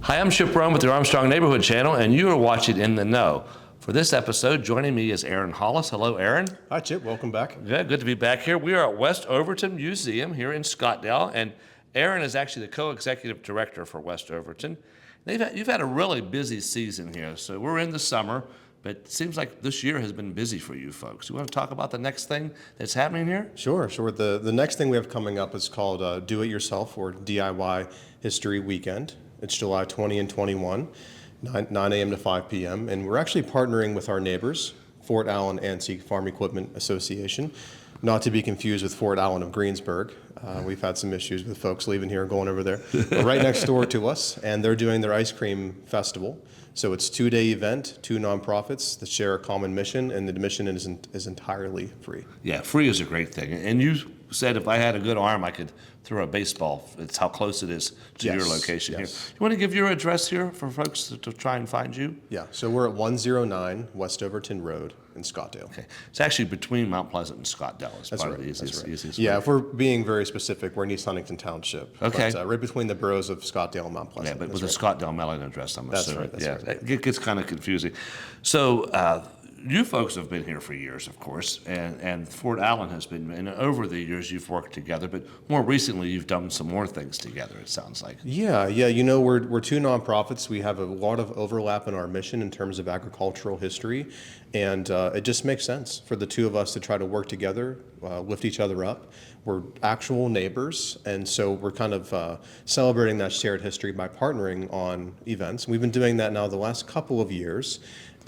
Hi, I'm Chip Rome with the Armstrong Neighborhood Channel, and you are watching In the Know. For this episode, joining me is Aaron Hollis. Hello, Aaron. Hi, Chip. Welcome back. Good to be back here. We are at West Overton Museum here in Scottdale, and Aaron is actually the co-executive director for West Overton. You've had a really busy season here, so we're in the summer, but it seems like this year has been busy for you folks. You want to talk about the next thing that's happening here? Sure. The next thing we have coming up is called Do It Yourself, or DIY History Weekend. It's July 20 and 21, 9 a.m. to 5 p.m. And we're actually partnering with our neighbors, Fort Allen Antique Farm Equipment Association, not to be confused with Fort Allen of Greensburg. We've had some issues with folks leaving here and going over there. But right next door to us, and they're doing their ice cream festival. So it's a 2-day event, 2 nonprofits that share a common mission, and the admission is entirely free. Yeah, free is a great thing. And you said if I had a good arm, I could throw a baseball. It's how close it is to your location here. You want to give your address here for folks to try and find you? Yeah, so we're at 109 West Overton Road in Scottdale. Okay. It's actually between Mount Pleasant and Scottdale. It's probably the easiest Yeah, way. if we're being very specific, we're in East Huntington Township. Okay. But, right between the boroughs of Scottdale and Mount Yeah, Pleasant. but with a Scottdale mailing address, I'm assuming. That's right. It gets kind of confusing. So you folks have been here for years, of course, and Fort Allen has been, and over the years you've worked together, but more recently you've done some more things together, it sounds like. Yeah. You know, we're 2 nonprofits. We have a lot of overlap in our mission in terms of agricultural history, and it just makes sense for the 2 of us to try to work together, lift each other up. We're actual neighbors, and so we're kind of celebrating that shared history by partnering on events. We've been doing that now the last couple of years.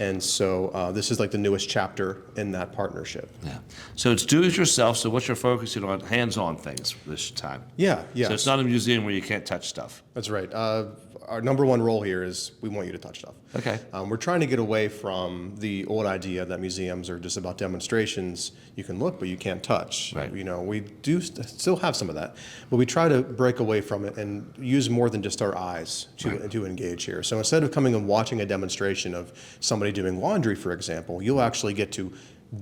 And so this is like the newest chapter in that partnership. Yeah. So it's do it yourself. So what you're focusing on, hands-on things this time. Yeah. So it's not a museum where you can't touch stuff. That's right. Our number one role here is we want you to touch stuff. Okay. We're trying to get away from the old idea that museums are just about demonstrations. You can look, but you can't touch. Right. You know, we do still have some of that, but we try to break away from it and use more than just our eyes to engage here. So instead of coming and watching a demonstration of somebody doing laundry, for example, you'll actually get to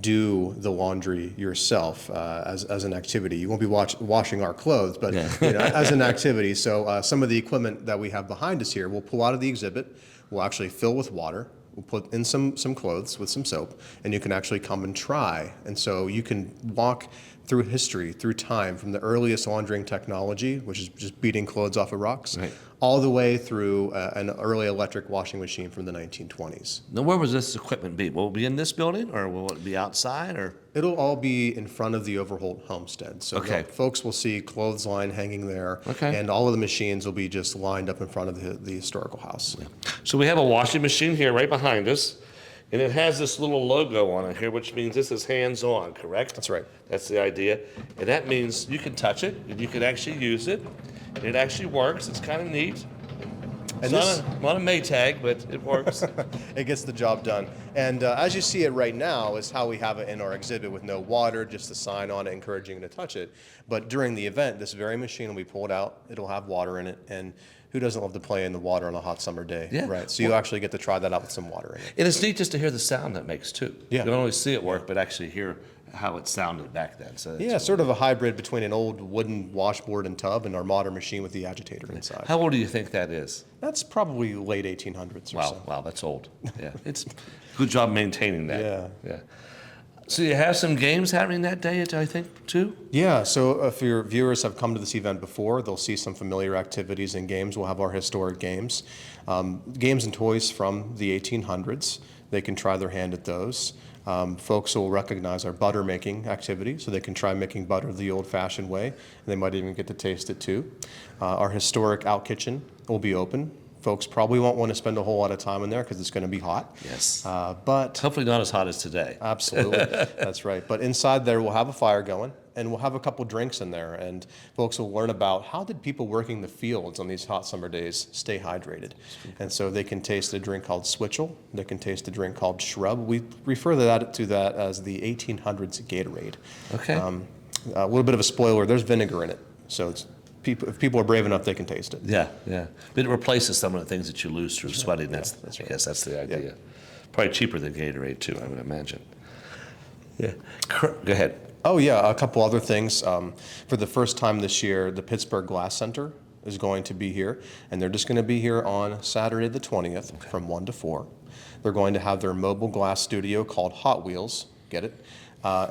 do the laundry yourself as an activity. You won't be washing our clothes, but you know, as an activity. So some of the equipment that we have behind us here, we'll pull out of the exhibit. We'll actually fill with water. We'll put in some clothes with some soap, and you can actually come and try. And so you can walk through history, through time, from the earliest laundering technology, which is just beating clothes off of rocks, all the way through an early electric washing machine from the 1920s. Now, where will this equipment be? Will it be in this building, or will it be outside, or? It'll all be in front of the Overholt homestead. So folks will see clothesline hanging there, and all of the machines will be just lined up in front of the historical house. Yeah. So we have a washing machine here right behind us, and it has this little logo on it here, which means this is hands-on, correct? That's right. That's the idea. And that means you can touch it, and you can actually use it, and it actually works. It's kind of neat. And it's not a Maytag, but it works. It gets the job done. And as you see it right now is how we have it in our exhibit, with no water, just a sign on it encouraging you to touch it. But during the event, this very machine will be pulled out. It'll have water in it. And who doesn't love to play in the water on a hot summer day? Yeah. Right. So you actually get to try that out with some water in it. And it's neat just to hear the sound that makes, too. Yeah. You don't only see it work, but actually hear how it sounded back then. So yeah, sort of a hybrid between an old wooden washboard and tub and our modern machine with the agitator inside. How old do you think that is? That's probably late 1800s or so. Wow, that's old. Yeah, it's good job maintaining that. Yeah. So you have some games happening that day, I think, too? Yeah, so if your viewers have come to this event before, they'll see some familiar activities and games. We'll have our historic games. Games and toys from the 1800s. They can try their hand at those. Folks will recognize our butter making activity, so they can try making butter the old-fashioned way, and they might even get to taste it too. Our historic out kitchen will be open. Folks probably won't want to spend a whole lot of time in there because it's going to be hot. Yes. But hopefully not as hot as today. Absolutely, that's right. But inside there, we'll have a fire going, and we'll have a couple drinks in there, and folks will learn about how did people working the fields on these hot summer days stay hydrated. And so they can taste a drink called Switchel. They can taste a drink called Shrub. We refer to that as the 1800s Gatorade. Okay. A little bit of a spoiler, there's vinegar in it, so it's if people are brave enough, they can taste it. Yeah. But it replaces some of the things that you lose through sweating. That's right. I guess that's the idea. Yeah. Probably cheaper than Gatorade, too, I would imagine. Yeah. Go ahead. Oh, yeah, a couple other things. For the first time this year, the Pittsburgh Glass Center is going to be here, and they're just going to be here on Saturday the 20th from 1 to 4. They're going to have their mobile glass studio called Hot Wheels, get it,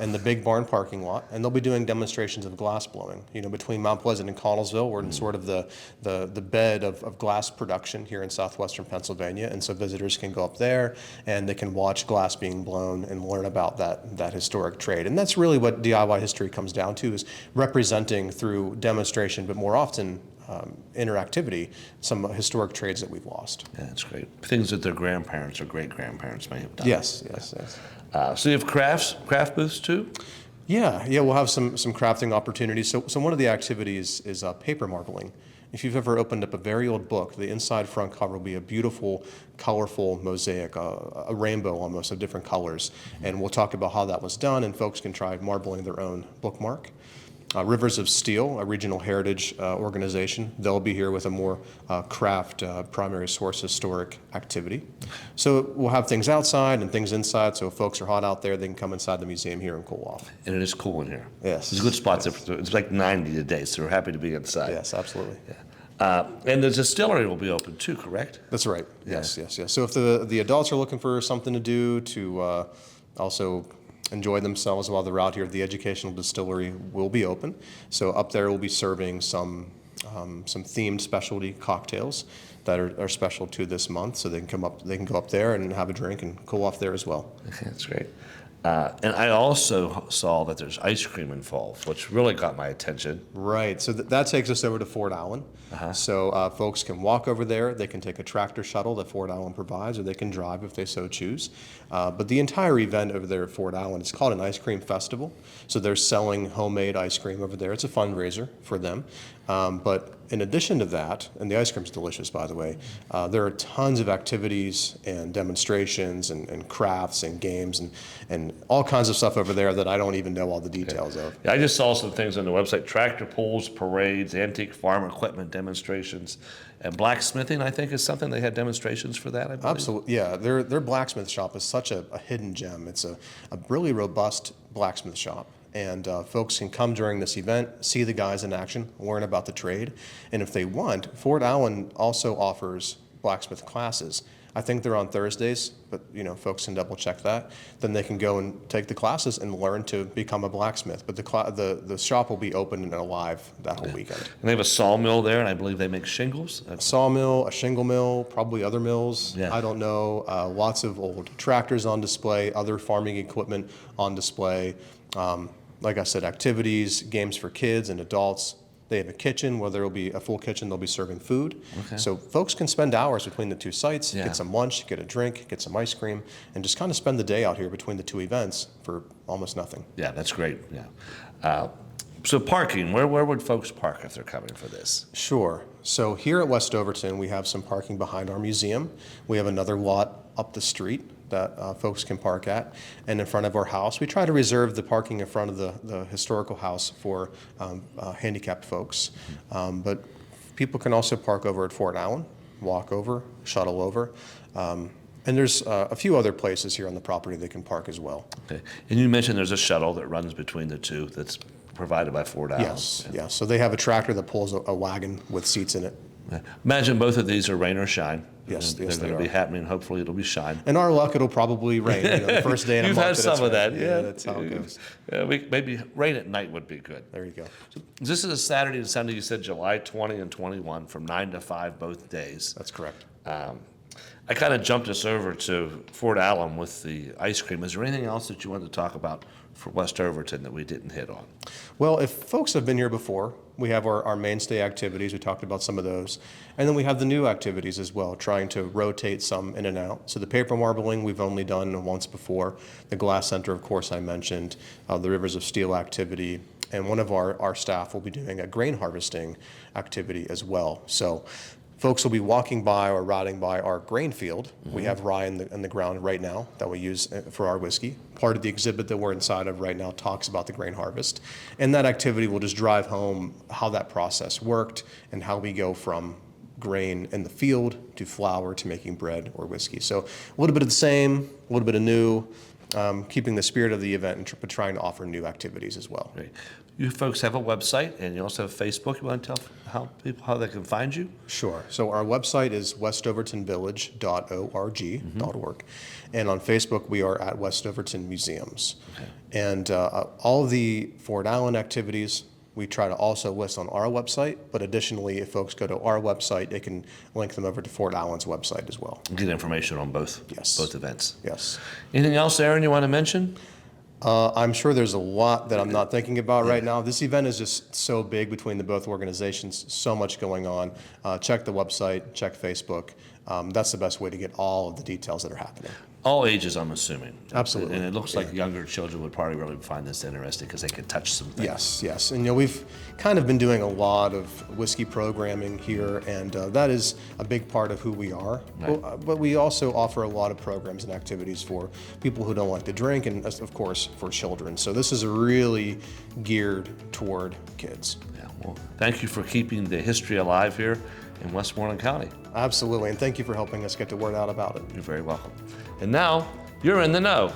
in the Big Barn parking lot, and they'll be doing demonstrations of glass blowing. You know, between Mount Pleasant and Connellsville, we're in sort of the bed of glass production here in southwestern Pennsylvania, and so visitors can go up there and they can watch glass being blown and learn about that historic trade. And that's really what DIY history comes down to, is representing through demonstration, but more often interactivity, some historic trades that we've lost. Yeah, that's great. Things that their grandparents or great-grandparents may have done. Yes. So you have craft booths too? Yeah, we'll have some crafting opportunities. So one of the activities is paper marbling. If you've ever opened up a very old book, the inside front cover will be a beautiful, colorful mosaic, a rainbow almost of different colors. And we'll talk about how that was done, and folks can try marbling their own bookmark. Rivers of Steel, a regional heritage organization, they'll be here with a more craft primary source historic activity. So we'll have things outside and things inside, so if folks are hot out there, they can come inside the museum here and cool off. And it is cool in here. Yes. There's good spots. It's like 90 today, so we're happy to be inside. Yes, absolutely. And the distillery will be open too, correct? That's right. Yes. So if the adults are looking for something to do to also enjoy themselves while they're out here, the educational distillery will be open. So up there we'll be serving some themed specialty cocktails that are special to this month. So they can go up there and have a drink and cool off there as well. Okay, that's great. And I also saw that there's ice cream involved, which really got my attention. Right. So that takes us over to Fort Allen. So folks can walk over there. They can take a tractor shuttle that Fort Allen provides, or they can drive if they so choose. But the entire event over there at Fort Allen is called an ice cream festival. So they're selling homemade ice cream over there. It's a fundraiser for them. But in addition to that, and the ice cream's delicious, by the way, there are tons of activities and demonstrations and crafts and games and all kinds of stuff over there that I don't even know all the details of. Yeah, I just saw some things on the website: tractor pulls, parades, antique farm equipment demonstrations, and blacksmithing. I think is something they had demonstrations for that. I believe. Absolutely, yeah. Their blacksmith shop is such a hidden gem. It's a really robust blacksmith shop. And folks can come during this event, see the guys in action, learn about the trade. And if they want, Fort Allen also offers blacksmith classes. I think they're on Thursdays, but folks can double check that. Then they can go and take the classes and learn to become a blacksmith. But the shop will be open and alive that whole weekend. And they have a sawmill there, and I believe they make shingles. A sawmill, a shingle mill, probably other mills. Yeah. I don't know. Lots of old tractors on display, other farming equipment on display. Like I said, activities, games for kids and adults. They have a kitchen where there will be a full kitchen. They'll be serving food. Okay. So folks can spend hours between the two sites, get some lunch, get a drink, get some ice cream, and just kind of spend the day out here between the two events for almost nothing. Yeah, that's great. Yeah. So parking, where would folks park if they're coming for this? Sure. So here at West Overton, we have some parking behind our museum. We have another lot up the street that folks can park at, and in front of our house. We try to reserve the parking in front of the historical house for handicapped folks. But people can also park over at Fort Allen, walk over, shuttle over. And there's a few other places here on the property they can park as well. Okay. And you mentioned there's a shuttle that runs between the two that's provided by Fort Allen. Yes. So they have a tractor that pulls a wagon with seats in it. Imagine both of these are rain or shine. Yes, they're they going to be happening. Hopefully, it'll be shine. And our luck, it'll probably rain. The first day in a You've month. had some of that, yeah. That's how it goes. Maybe rain at night would be good. There you go. So this is a Saturday and Sunday. You said July 20 and 21 from 9 to 5 both days. That's correct. I kind of jumped us over to Fort Allen with the ice cream. Is there anything else that you wanted to talk about for West Overton that we didn't hit on? Well, if folks have been here before, we have our mainstay activities. We talked about some of those. And then we have the new activities as well, trying to rotate some in and out. So the paper marbling we've only done once before. The Glass Center, of course, I mentioned. The Rivers of Steel activity. And one of our staff will be doing a grain harvesting activity as well. So folks will be walking by or routing by our grain field. We have rye in the ground right now that we use for our whiskey. Part of the exhibit that we're inside of right now talks about the grain harvest. And that activity will just drive home how that process worked and how we go from grain in the field to flour to making bread or whiskey. So a little bit of the same, a little bit of new, keeping the spirit of the event and but trying to offer new activities as well. Great. You folks have a website, and you also have Facebook. You want to tell how they can find you? Sure. So our website is westovertonvillage.org. And on Facebook, we are at West Overton Museums. Okay. And all of the Fort Allen activities, we try to also list on our website. But additionally, if folks go to our website, they can link them over to Fort Allen's website as well. Get information on both. Yes. Both events. Yes. Anything else, Aaron, you want to mention? I'm sure there's a lot that I'm not thinking about right now. This event is just so big between the both organizations, so much going on. Check the website, check Facebook. That's the best way to get all of the details that are happening. All ages, I'm assuming. Absolutely. And it looks like younger children would probably really find this interesting because they can touch some things. Yes, yes. And we've kind of been doing a lot of whiskey programming here, and that is a big part of who we are. Right. But we also offer a lot of programs and activities for people who don't like to drink, and of course for children. So this is really geared toward kids. Yeah, well, thank you for keeping the history alive here in Westmoreland County. Absolutely, and thank you for helping us get the word out about it. You're very welcome. And now, you're in the know.